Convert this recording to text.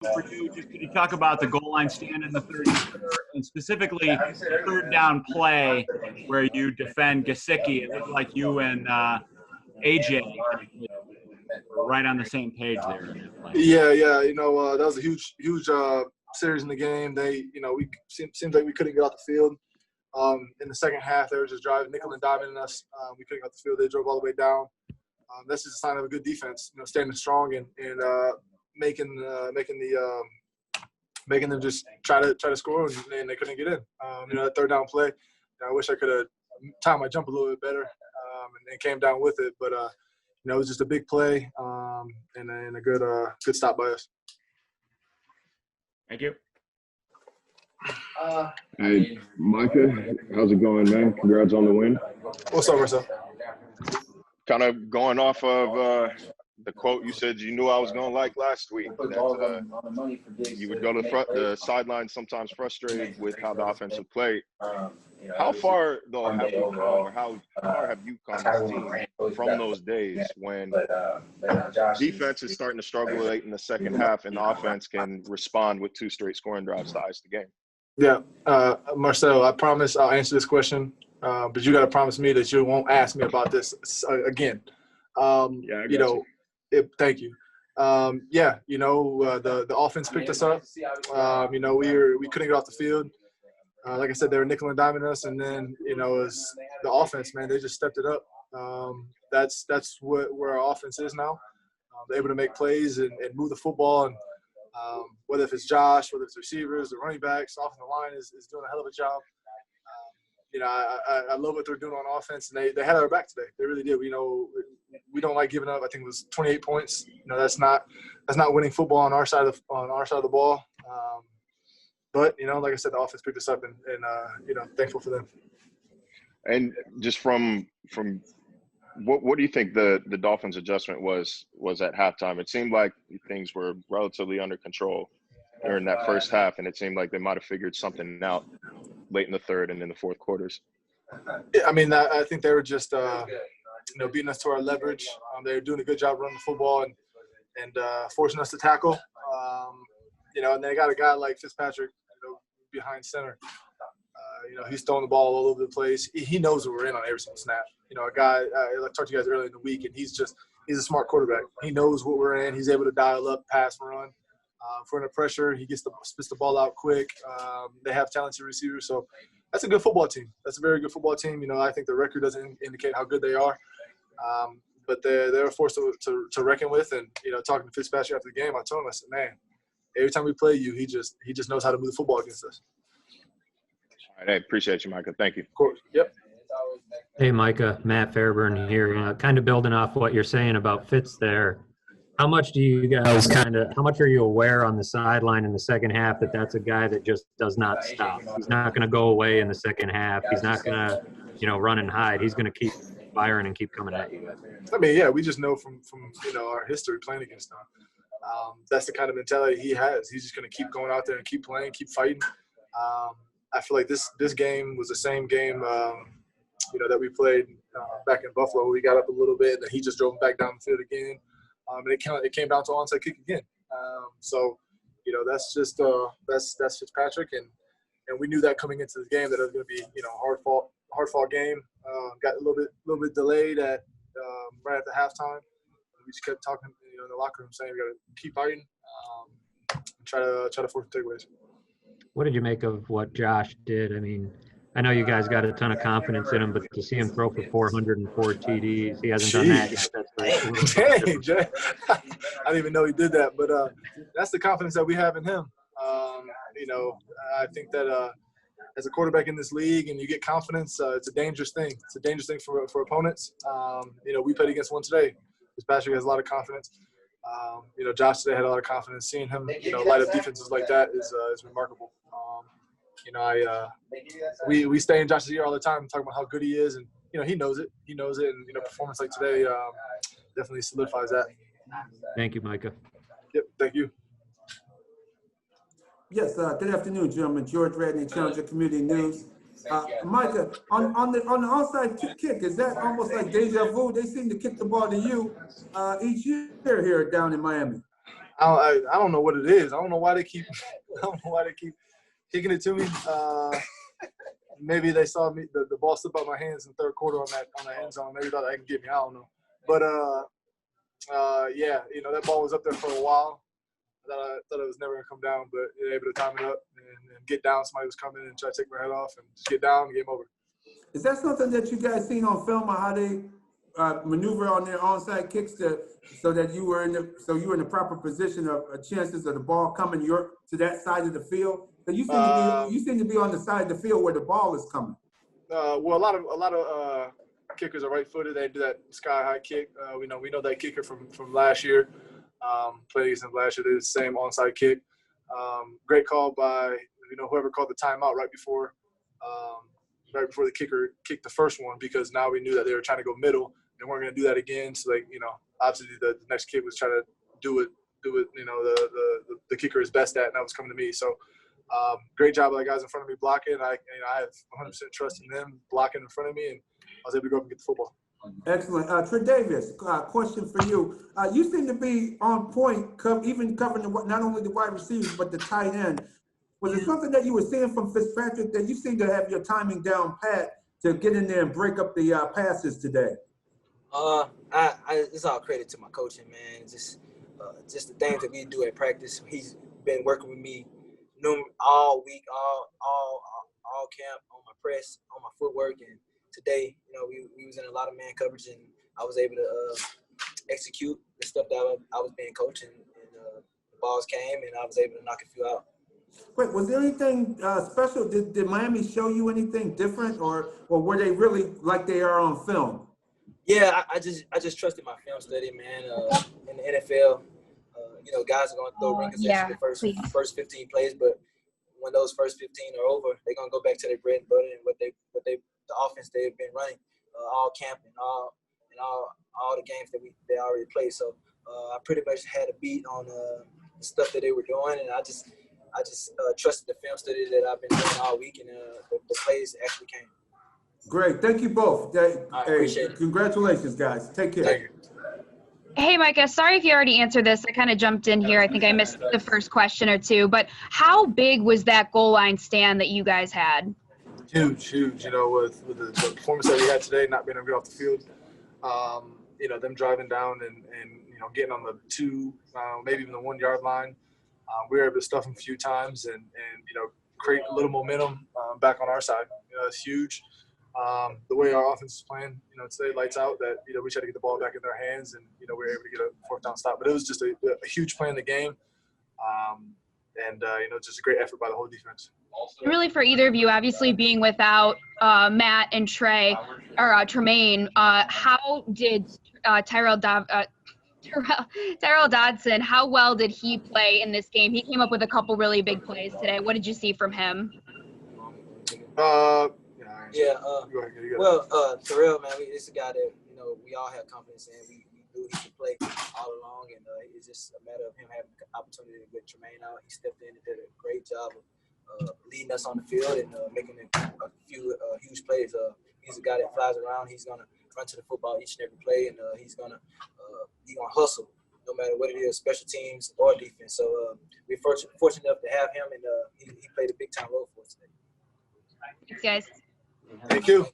For you, just could you talk about the goal line stand in the third quarter, and specifically the third down play where you defend Gesicki? It looked like you and AJ were right on the same page there in that play. Yeah. That was a huge series in the game. We seems like we couldn't get off the field. In the second half, they were just driving nickel and diming us. We couldn't get off the field. They drove all the way down. That's just a sign of a good defense. Standing strong and making them just try to score, and they couldn't get in. That third down play, I wish I could have timed my jump a little bit better and came down with it. But it was just a big play and a good stop by us. Thank you. Hey, Micah, how's it going, man? Congrats on the win. What's up, Marcel? Kind of going off of the quote you said you knew I was going to like last week, that you would go to the sideline sometimes frustrated with how the offensive played. How far, though, have you come, or how far have you come as a team from those days when defense is starting to struggle late in the second half and the offense can respond with 2 straight scoring drives to ice the game? Yeah, Marcel, I promise I'll answer this question, but you got to promise me that you won't ask me about this again. Thank you. The offense picked us up. We couldn't get off the field. Like I said, they were nickel and diming us, and then as the offense, man, they just stepped it up. That's where our offense is now. They're able to make plays and move the football, and whether if it's Josh, whether it's receivers, the running backs, off the line is doing a hell of a job. I love what they're doing on offense, and they had our back today. They really did. We don't like giving up. I think it was 28 points. That's not winning football on our side of the ball. But like I said, the offense picked us up, and thankful for them. And just from what do you think the Dolphins' adjustment was at halftime? It seemed like things were relatively under control during that first half, and it seemed like they might have figured something out late in the third and in the fourth quarters. Yeah, I think they were just beating us to our leverage. They were doing a good job running the football and forcing us to tackle. And they got a guy like Fitzpatrick behind center. He's throwing the ball all over the place. He knows that we're in on every single snap. A guy I talked to you guys earlier in the week, and he's a smart quarterback. He knows what we're in. He's able to dial up, pass, run. If we're under pressure, he spits the ball out quick. They have talented receivers, so that's a good football team. That's a very good football team. I think the record doesn't indicate how good they are, but they're a force to reckon with. And talking to Fitzpatrick after the game, I told him, I said, man, every time we play you, he just knows how to move the football against us. All right, I appreciate you, Micah. Thank you. Of course. Yep. Hey, Micah, Matt Fairburn here. Kind of building off what you're saying about Fitz there. How much do you guys how much are you aware on the sideline in the second half that that's a guy that just does not stop? He's not going to go away in the second half. He's not going to, run and hide. He's going to keep firing and keep coming at you guys. We just know from our history playing against him. That's the kind of mentality he has. He's just going to keep going out there and keep playing, keep fighting. I feel like this game was the same game, that we played back in Buffalo. We got up a little bit, and then he just drove back down the field again. And it came down to an onside kick again. That's just that's Fitzpatrick, and we knew that coming into the game that it was going to be hard fought game. Got a little bit delayed at right at the halftime. We just kept talking in the locker room saying we got to keep fighting, and try to force takeaways. What did you make of what Josh did? I know you guys got a ton of confidence in him, but to see him throw for 404 TDs, he hasn't done that yet. Dang, Jay. I didn't even know he did that, but that's the confidence that we have in him. I think that as a quarterback in this league and you get confidence, it's a dangerous thing. It's a dangerous thing for opponents. We played against one today. Fitzpatrick has a lot of confidence. Josh today had a lot of confidence. Seeing him, light up defenses like that is remarkable. We stay in Josh's ear all the time talking about how good he is, and he knows it. He knows it, and performance like today definitely solidifies that. Thank you, Micah. Yep, thank you. Yes, good afternoon, gentlemen. George Radney, Challenger Community News. Micah, on the onside kick, is that almost like deja vu? They seem to kick the ball to you each year here down in Miami. I don't know what it is. I don't know why they keep kicking it to me. Maybe they saw me the ball slip out my hands in the third quarter on that end zone. Maybe thought they can get me. I don't know. But yeah, that ball was up there for a while. I thought it was never gonna come down, but they were able to time it up and get down. Somebody was coming and try to take my head off and just get down. Game over. Is that something that you guys seen on film, or how they maneuver on their onside kicks so that you were in the proper position of chances of the ball coming to that side of the field? So you seem to be on the side of the field where the ball is coming. Well, a lot of kickers are right-footed. They do that sky-high kick. We know that kicker from last year. Played against him last year. They did the same onside kick. Great call by whoever called the timeout right before the kicker kicked the first one, because now we knew that they were trying to go middle. They weren't going to do that again. So obviously the next kid was trying to do it. The kicker is best at, and that was coming to me. So great job by the guys in front of me blocking. I have 100% trust in them blocking in front of me, and I was able to go up and get the football. Excellent. Tre'Davious, question for you. You seem to be on point, even covering not only the wide receivers but the tight end. Was it something that you were seeing from Fitzpatrick that you seem to have your timing down pat to get in there and break up the passes today? It's all credit to my coaching, man. Just the things that we do at practice. He's been working with me all week, all camp, on my press, on my footwork, and today, we was in a lot of man coverage, and I was able to execute the stuff that I was being coached, and the balls came, and I was able to knock a few out. Wait, was there anything special? Did Miami show you anything different, or were they really like they are on film? Yeah, I just trusted my film study, man. In the NFL, guys are going to throw ring possession the first 15 plays, but when those first 15 are over, they're going to go back to their bread and butter and the offense they've been running all camp and all the games that they already played. So I pretty much had a beat on the stuff that they were doing, and I just trusted the film study that I've been doing all week, and the plays actually came. Great. Thank you both. I appreciate it. Congratulations, guys. Take care. Thank you. Hey, Micah, sorry if you already answered this. I kind of jumped in here. I think I missed the first question or two. But how big was that goal line stand that you guys had? Huge. With the performance that we had today, not being able to get off the field, them driving down and getting on the 2, maybe even the 1 yard line. We were able to stuff them a few times and create a little momentum back on our side. It's huge. The way our offense is playing, today lights out that, we tried to get the ball back in their hands, and, we were able to get a 4th down stop. But it was just a huge play in the game. Just a great effort by the whole defense. And really for either of you, obviously being without Matt and Tremaine, how did Tyrel Dodson, how well did he play in this game? He came up with a couple really big plays today. What did you see from him? Tyrel, man, it's a guy that, we all have confidence in. We knew he could play all along, and it's just a matter of him having the opportunity with Tremaine out. He stepped in and did a great job of leading us on the field and making a few huge plays. He's a guy that flies around. He's going to run to the football each and every play, and he's going to hustle no matter what it is, special teams or defense. So we're fortunate enough to have him, and he played a big-time role for us today. Thanks, guys. Thank you.